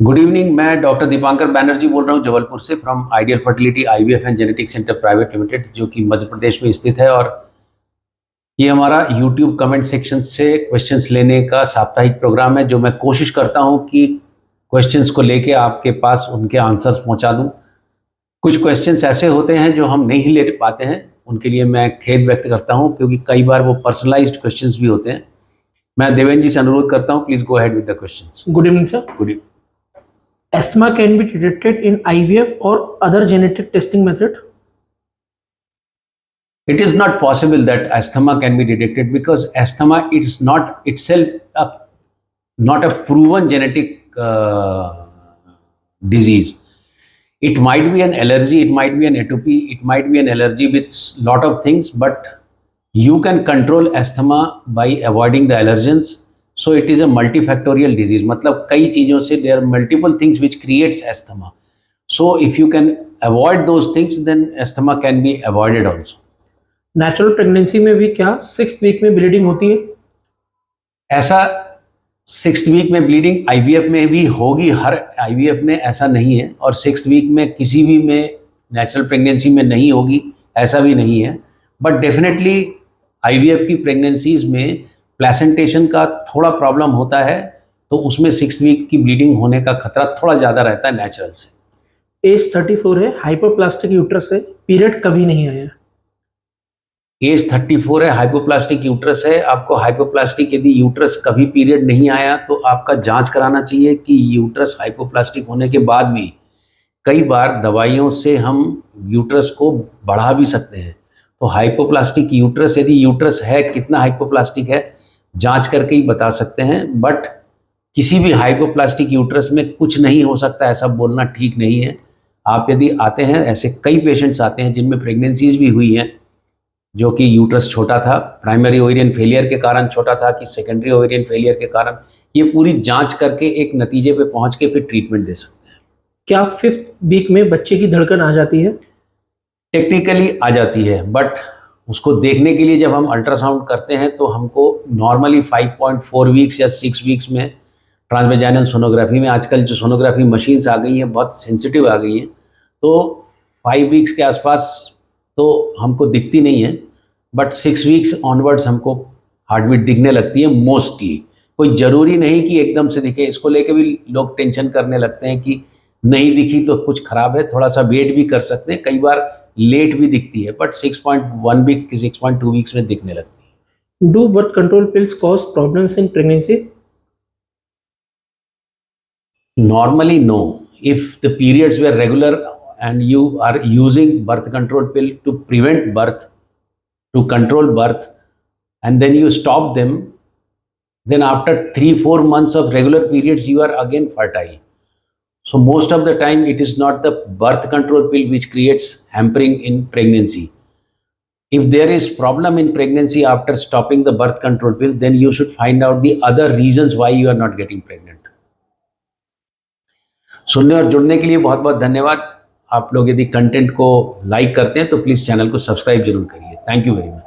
Good evening. मैं doctor Dipankar Banerjee बोल रहा हूँ जबलपुर से from ideal fertility IVF and genetic centre private limited, जो कि मध्य प्रदेश में स्थित है। और ये हमारा यूट्यूब कमेंट सेक्शन से क्वेश्चंस लेने का साप्ताहिक प्रोग्राम है, जो मैं कोशिश करता हूँ कि क्वेश्चंस को लेके आपके पास उनके आंसर्स पहुँचा दूँ। कुछ क्वेश्चंस ऐसे होते हैं जो हम नहीं ले पाते हैं, उनके लिए मैं खेद व्यक्त करता हूँ, क्योंकि कई बार वो पर्सनलाइज्ड क्वेश्चंस भी होते हैं। मैं देवेंद्र जी से अनुरोध करता हूँ, please go ahead with the questions. Good evening, sir. Good evening. Asthma can be detected in IVF or other genetic testing method? It is not possible that asthma can be detected, because asthma is not itself not a proven genetic disease. It might be an allergy, it might be an atopy, it might be an allergy with lot of things, but you can control asthma by avoiding the allergens. So it is a multifactorial disease. मतलब कई चीज़ों से there are multiple things which creates asthma. So if you can avoid those things, then asthma can be avoided also. Natural pregnancy में भी क्या 6th week में bleeding होती है? ऐसा 6th वीक में ब्लीडिंग आईवीएफ में भी होगी, हर आईवीएफ में ऐसा नहीं है, और 6th वीक में किसी भी में नेचुरल प्रेगनेंसी में नहीं होगी, ऐसा भी नहीं है। बट डेफिनेटली आईवीएफ की प्रेगनेंसीज में प्लेसेंटेशन का थोड़ा प्रॉब्लम होता है, तो उसमें 6th वीक की ब्लीडिंग होने का खतरा थोड़ा ज़्यादा रहता है नेचुरल से। एज 34 है, हाइपोप्लास्टिक यूट्रस है, पीरियड कभी नहीं आया। एज 34 है, हाइपोप्लास्टिक यूट्रस है। आपको हाइपोप्लास्टिक यदि यूट्रस कभी पीरियड नहीं आया, तो आपका जांच कराना चाहिए कि यूट्रस हाइपोप्लास्टिक होने के बाद भी कई बार दवाइयों से हम यूट्रस को बढ़ा भी सकते हैं। तो हाइपोप्लास्टिक यूट्रस, यदि यूट्रस है, कितना हाइपोप्लास्टिक है, जांच करके ही बता सकते हैं। बट किसी भी हाइपोप्लास्टिक यूट्रस में कुछ नहीं हो सकता, ऐसा बोलना ठीक नहीं है। आप यदि आते हैं, ऐसे कई पेशेंट्स आते हैं जिनमें प्रेगनेंसीज भी हुई हैं, जो कि यूट्रस छोटा था, प्राइमरी ओवेरियन फेलियर के कारण छोटा था कि सेकेंडरी ओवेरियन फेलियर के कारण, ये पूरी जांच करके एक नतीजे पे पहुंच के फिर ट्रीटमेंट दे सकते हैं। क्या 5th वीक में बच्चे की धड़कन आ जाती है? टेक्निकली आ जाती है, बट उसको देखने के लिए जब हम अल्ट्रासाउंड करते हैं, तो हमको नॉर्मली 5.4 वीक्स या 6 वीक्स में ट्रांसवेजाइनल सोनोग्राफी में, आजकल जो सोनोग्राफी मशीन्स आ गई हैं, बहुत सेंसिटिव आ गई हैं, तो 5 वीक्स के आसपास तो हमको दिखती नहीं है, बट 6 वीक्स ऑनवर्ड्स हमको हार्ट बीट दिखने लगती है मोस्टली। कोई ज़रूरी नहीं कि एकदम से दिखे, इसको लेके भी लोग टेंशन करने लगते हैं कि नहीं दिखी तो कुछ खराब है, थोड़ा सा वेट भी कर सकते हैं, कई बार लेट भी दिखती है, बट 6.1 वीक की 6.2 वीक्स में दिखने लगती है। Do birth control pills cause problems in pregnancy? Normally, no. If the periods were regular and you are using birth control pill to prevent birth, to control birth, and then you stop them, then after 3-4 months of regular periods, you are again fertile. So most of the time, it is not the birth control pill which creates hampering in pregnancy. If there is problem in pregnancy after stopping the birth control pill, then you should find out the other reasons why you are not getting pregnant. सुनने और जुड़ने के लिए बहुत बहुत धन्यवाद। आप लोग यदि कंटेंट को लाइक करते हैं, तो प्लीज़ चैनल को सब्सक्राइब जरूर करिए। Thank you very much.